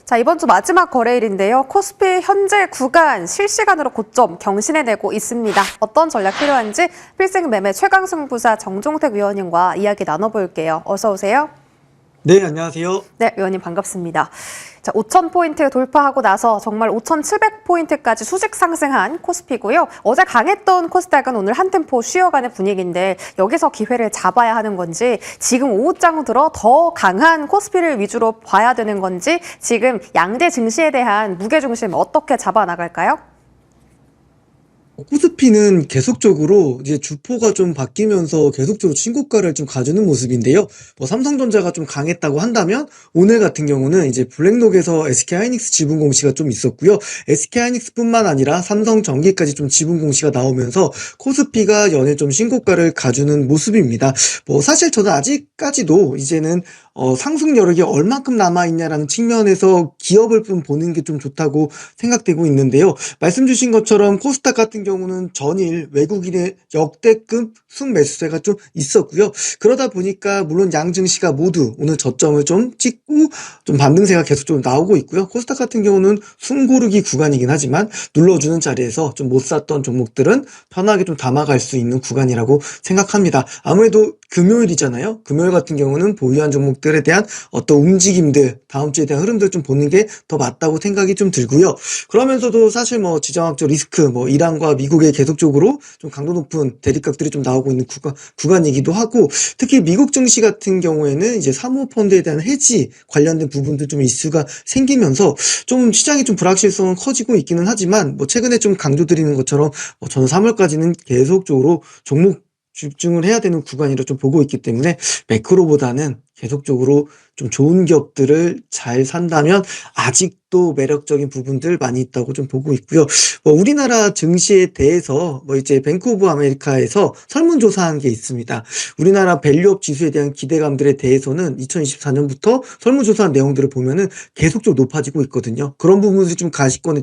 자, 이번 주 마지막 거래일인데요. 코스피 현재 구간 실시간으로 고점 경신해내고 있습니다. 어떤 전략 필요한지 필생 매매 최강승 부사 정종택 위원님과 이야기 나눠볼게요. 어서 오세요. 네, 안녕하세요. 네, 위원님 반갑습니다. 자, 5,000포인트 돌파하고 나서 정말 5,700포인트까지 수직 상승한 코스피고요. 어제 강했던 코스닥은 오늘 한 템포 쉬어가는 분위기인데 여기서 기회를 잡아야 하는 건지 지금 오후장 들어 더 강한 코스피를 위주로 봐야 되는 건지 지금 양대 증시에 대한 무게중심 어떻게 잡아나갈까요? 코스피는 계속적으로 이제 주포가 좀 바뀌면서 계속적으로 신고가를 좀 가주는 모습인데요. 삼성전자가 좀 강했다고 한다면 오늘 같은 경우는 이제 블랙록에서 SK하이닉스 지분 공시가 좀 있었고요. SK하이닉스뿐만 아니라 삼성전기까지 좀 지분 공시가 나오면서 코스피가 연일 좀 신고가를 가주는 모습입니다. 사실 저는 아직까지도 이제는 상승 여력이 얼만큼 남아있냐라는 측면에서 기업을 좀 보는 게 좀 좋다고 생각되고 있는데요. 말씀 주신 것처럼 코스닥 같은 경우는 전일 외국인의 역대급 순매수세가 좀 있었고요. 그러다 보니까 물론 양증시가 모두 오늘 저점을 좀 찍고 좀 반등세가 계속 좀 나오고 있고요. 코스닥 같은 경우는 숨고르기 구간이긴 하지만 눌러주는 자리에서 좀 못 샀던 종목들은 편하게 좀 담아갈 수 있는 구간이라고 생각합니다. 아무래도 금요일이잖아요. 금요일 같은 경우는 보유한 종목들에 대한 어떤 움직임들, 다음 주에 대한 흐름들 좀 보는 게 더 맞다고 생각이 좀 들고요. 그러면서도 사실 지정학적 리스크, 이란과 미국의 계속적으로 좀 강도 높은 대립각들이 좀 나오고 있는 구간이기도 하고, 특히 미국 증시 같은 경우에는 이제 사모펀드에 대한 해지 관련된 부분도 좀 이슈가 생기면서 좀 시장이 좀 불확실성은 커지고 있기는 하지만 최근에 좀 강조드리는 것처럼 저는 3월까지는 계속적으로 종목 집중을 해야 되는 구간이라 좀 보고 있기 때문에 매크로보다는 계속적으로 좀 좋은 기업들을 잘 산다면 아직도 매력적인 부분들 많이 있다고 좀 보고 있고요. 우리나라 증시에 대해서 이제 뱅크 오브 아메리카에서 설문조사한 게 있습니다. 우리나라 밸류업 지수에 대한 기대감들에 대해서는 2024년부터 설문조사한 내용들을 보면은 계속적으로 높아지고 있거든요. 그런 부분들이 좀 가시권에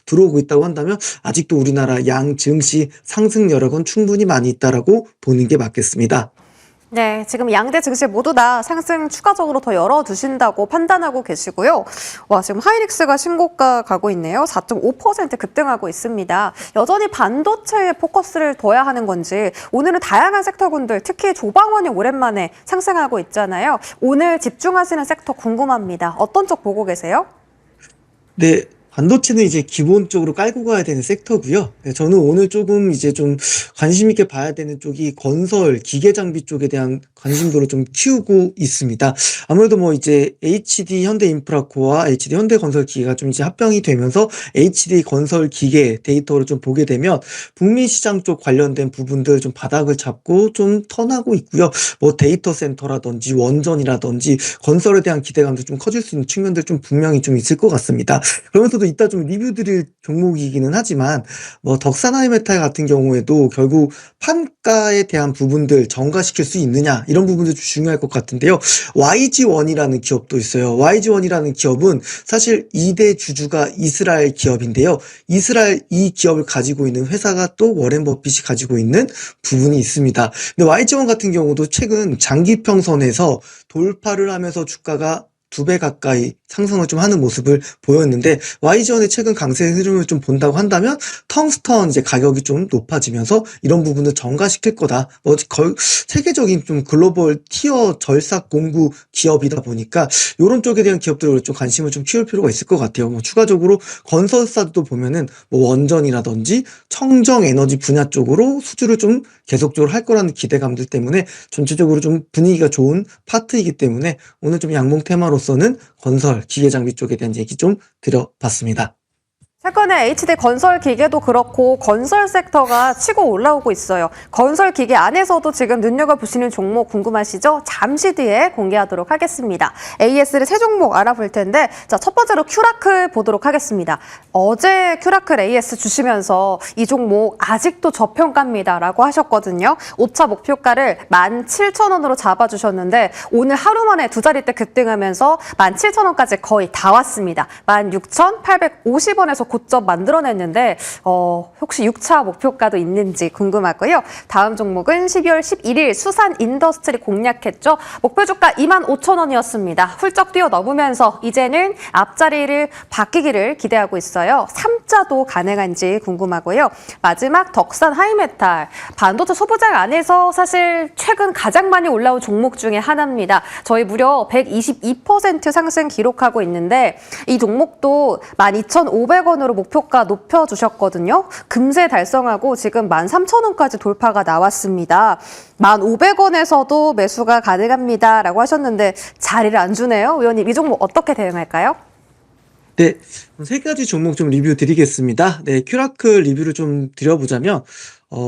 들어오고 있다고 한다면 아직도 우리나라 양 증시 상승 여력은 충분히 많이 있다라고 보는 게 맞겠습니다. 네, 지금 양대 증시 모두 다 상승 추가적으로 더 열어두신다고 판단하고 계시고요. 와, 지금 하이닉스가 신고가 가고 있네요. 4.5% 급등하고 있습니다. 여전히 반도체에 포커스를 둬야 하는 건지 오늘은 다양한 섹터군들, 특히 조방원이 오랜만에 상승하고 있잖아요. 오늘 집중하시는 섹터 궁금합니다. 어떤 쪽 보고 계세요? 네. 반도체는 이제 기본적으로 깔고 가야 되는 섹터고요. 네, 저는 오늘 조금 이제 좀 관심 있게 봐야 되는 쪽이 건설, 기계 장비 쪽에 대한 관심도를 좀 키우고 있습니다. 아무래도 이제 HD 현대인프라코와 HD 현대건설기계가 좀 이제 합병이 되면서 HD 건설기계 데이터를 좀 보게 되면 북미 시장 쪽 관련된 부분들 좀 바닥을 잡고 좀 턴하고 있고요. 데이터 센터라든지 원전이라든지 건설에 대한 기대감도 좀 커질 수 있는 측면들 좀 분명히 좀 있을 것 같습니다. 그러면서도 이따 좀 리뷰 드릴 종목이기는 하지만 덕산하이메탈 같은 경우에도 결국 판가에 대한 부분들 전가시킬 수 있느냐 이런 부분도 좀 중요할 것 같은데요. YG1이라는 기업도 있어요. YG1이라는 기업은 사실 2대 주주가 이스라엘 기업인데요. 이스라엘 이 기업을 가지고 있는 회사가 또 워렌 버핏이 가지고 있는 부분이 있습니다. 근데 YG1 같은 경우도 최근 장기평선에서 돌파를 하면서 주가가 2배 가까이 상승을 좀 하는 모습을 보였는데 YG원의 최근 강세 흐름을 좀 본다고 한다면 텅스턴 이제 가격이 좀 높아지면서 이런 부분을 전가시킬 거다. 세계적인 좀 글로벌 티어 절삭 공구 기업이다 보니까 이런 쪽에 대한 기업들을 좀 관심을 좀 키울 필요가 있을 것 같아요. 추가적으로 건설사도 보면은 원전이라든지 청정 에너지 분야 쪽으로 수주를 좀 계속적으로 할 거라는 기대감들 때문에 전체적으로 좀 분위기가 좋은 파트이기 때문에 오늘 좀 양봉 테마로서는 건설, 기계 장비 쪽에 대한 얘기 좀 드려봤습니다. 최근에 HD 건설 기계도 그렇고 건설 섹터가 치고 올라오고 있어요. 건설 기계 안에서도 지금 눈여겨보시는 종목 궁금하시죠? 잠시 뒤에 공개하도록 하겠습니다. AS를 세 종목 알아볼 텐데 자, 첫 번째로 큐라클 보도록 하겠습니다. 어제 큐라클 AS 주시면서 이 종목 아직도 저평가입니다 라고 하셨거든요. 5차 목표가를 17,000원으로 잡아주셨는데 오늘 하루 만에 두 자릿대 급등하면서 17,000원까지 거의 다 왔습니다. 16,850원에서 고점 만들어냈는데 혹시 6차 목표가도 있는지 궁금하고요. 다음 종목은 12월 11일 수산인더스트리 공략했죠. 목표 주가 25,000원이었습니다. 훌쩍 뛰어넘으면서 이제는 앞자리를 바뀌기를 기대하고 있어요. 3자도 가능한지 궁금하고요. 마지막 덕산 하이메탈. 반도체 소부장 안에서 사실 최근 가장 많이 올라온 종목 중에 하나입니다. 저희 무려 122% 상승 기록하고 있는데 이 종목도 12,500원으로 목표가 높여주셨거든요. 금세 달성하고 지금 13,000원까지 돌파가 나왔습니다. 1,500원에서도 매수가 가능합니다. 라고 하셨는데 자리를 안 주네요. 의원님, 이 종목 어떻게 대응할까요? 네, 세 가지 종목 좀 리뷰 드리겠습니다. 네, 큐라크 리뷰를 좀 드려보자면,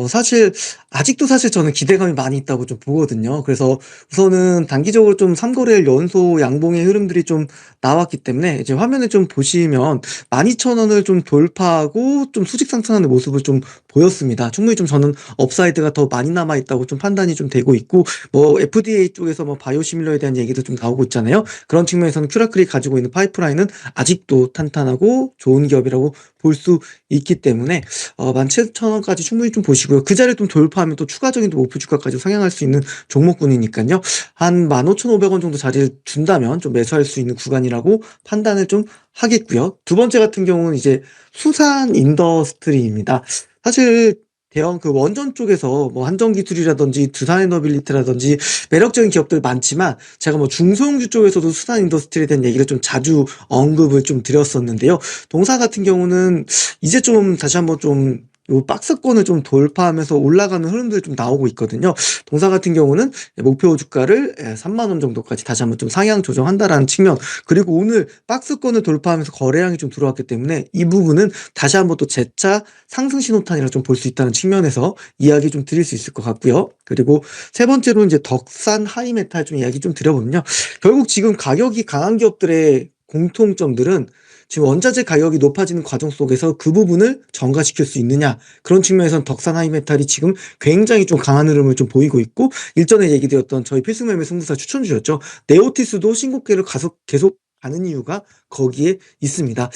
사실, 아직도 사실 저는 기대감이 많이 있다고 좀 보거든요. 그래서 우선은 단기적으로 좀 3거래일 연소 양봉의 흐름들이 좀 나왔기 때문에 이제 화면에 좀 보시면 12,000원을 좀 돌파하고 좀 수직 상승하는 모습을 좀 보였습니다. 충분히 좀 저는 업사이드가 더 많이 남아있다고 좀 판단이 좀 되고 있고, 뭐 FDA 쪽에서 뭐 바이오시밀러에 대한 얘기도 좀 나오고 있잖아요. 그런 측면에서는 큐라클이 가지고 있는 파이프라인은 아직도 탄탄하고 좋은 기업이라고 볼 수 있기 때문에 17,000원까지 충분히 좀 보시고요. 그 자리를 좀 돌파하면 또 추가적인 또 목표 주가까지 상향할 수 있는 종목군이니까요. 한 15,500원 정도 자리를 준다면 좀 매수할 수 있는 구간이라고 판단을 좀 하겠고요. 두 번째 같은 경우는 이제 수산 인더스트리입니다. 사실 대형 그 원전 쪽에서 뭐 한전기술이라든지 두산에너빌리티라든지 매력적인 기업들 많지만 제가 뭐 중소형주 쪽에서도 수산 인더스트리에 대한 얘기를 좀 자주 언급을 좀 드렸었는데요. 동사 같은 경우는 이제 좀 다시 한번 좀 요 박스권을 좀 돌파하면서 올라가는 흐름들이 좀 나오고 있거든요. 동사 같은 경우는 목표 주가를 3만 원 정도까지 다시 한번 좀 상향 조정한다라는 측면, 그리고 오늘 박스권을 돌파하면서 거래량이 좀 들어왔기 때문에 이 부분은 다시 한번 또 재차 상승 신호탄이라 좀 볼 수 있다는 측면에서 이야기 좀 드릴 수 있을 것 같고요. 그리고 세 번째로 이제 덕산 하이메탈 좀 이야기 좀 드려보면요. 결국 지금 가격이 강한 기업들의 공통점들은 지금 원자재 가격이 높아지는 과정 속에서 그 부분을 전가시킬 수 있느냐, 그런 측면에서는 덕산 하이메탈이 지금 굉장히 좀 강한 흐름을 좀 보이고 있고, 일전에 얘기 드렸던 저희 필승매매 승부사 추천 주셨죠. 네오티스도 신고가를 계속 가는 이유가 거기에 있습니다.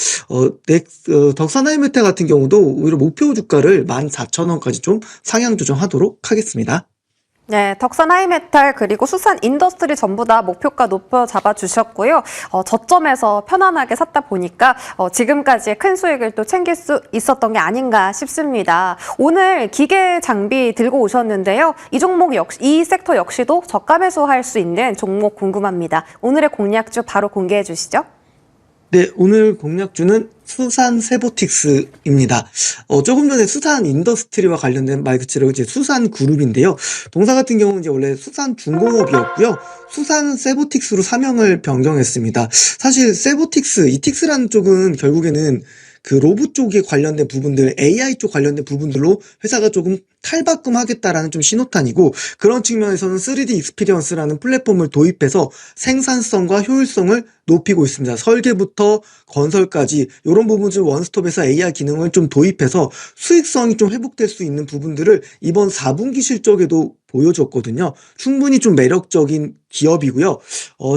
덕산 하이메탈 같은 경우도 오히려 목표 주가를 14,000원까지 좀 상향 조정하도록 하겠습니다. 네, 덕산 하이메탈 그리고 수산 인더스트리 전부 다 목표가 높여 잡아주셨고요. 저점에서 편안하게 샀다 보니까 지금까지의 큰 수익을 또 챙길 수 있었던 게 아닌가 싶습니다. 오늘 기계 장비 들고 오셨는데요. 이 종목 역시, 이 섹터 역시도 저가 매수할 수 있는 종목 궁금합니다. 오늘의 공략주 바로 공개해 주시죠. 네, 오늘 공략주는 수산 세보틱스입니다. 조금 전에 수산 인더스트리와 관련된 말 그대로 이제 수산 그룹인데요. 동사 같은 경우는 이제 원래 수산 중공업이었고요. 수산 세보틱스로 사명을 변경했습니다. 사실 세보틱스, 이틱스라는 쪽은 결국에는 그 로봇 쪽에 관련된 부분들, AI 쪽 관련된 부분들로 회사가 조금 탈바꿈하겠다라는 좀 신호탄이고, 그런 측면에서는 3D 익스피리언스라는 플랫폼을 도입해서 생산성과 효율성을 높이고 있습니다. 설계부터 건설까지 이런 부분을 원스톱에서 AI 기능을 좀 도입해서 수익성이 좀 회복될 수 있는 부분들을 이번 4분기 실적에도 보여줬거든요. 충분히 좀 매력적인 기업이고요.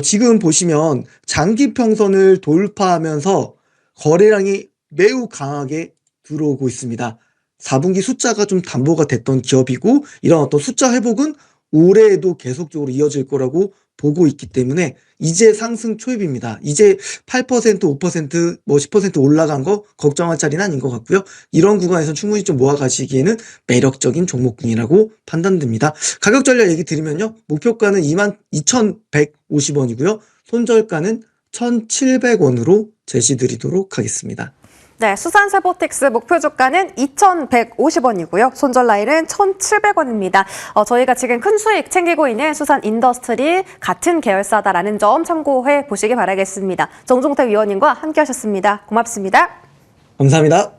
지금 보시면 장기 평선을 돌파하면서 거래량이 매우 강하게 들어오고 있습니다. 4분기 숫자가 좀 담보가 됐던 기업이고, 이런 어떤 숫자 회복은 올해에도 계속적으로 이어질 거라고 보고 있기 때문에 이제 상승 초입입니다. 이제 8%, 5%, 뭐 10% 올라간 거 걱정할 자리는 아닌 것 같고요. 이런 구간에서 충분히 좀 모아가시기에는 매력적인 종목군이라고 판단됩니다. 가격 전략 얘기 드리면요. 목표가는 22,150원이고요. 손절가는 1,700원으로 제시드리도록 하겠습니다. 네, 수산 세보틱스 목표 주가는 2,150원이고요. 손절 라인은 1,700원입니다. 저희가 지금 큰 수익 챙기고 있는 수산 인더스트리 같은 계열사다라는 점 참고해 보시기 바라겠습니다. 정종택 위원님과 함께 하셨습니다. 고맙습니다. 감사합니다.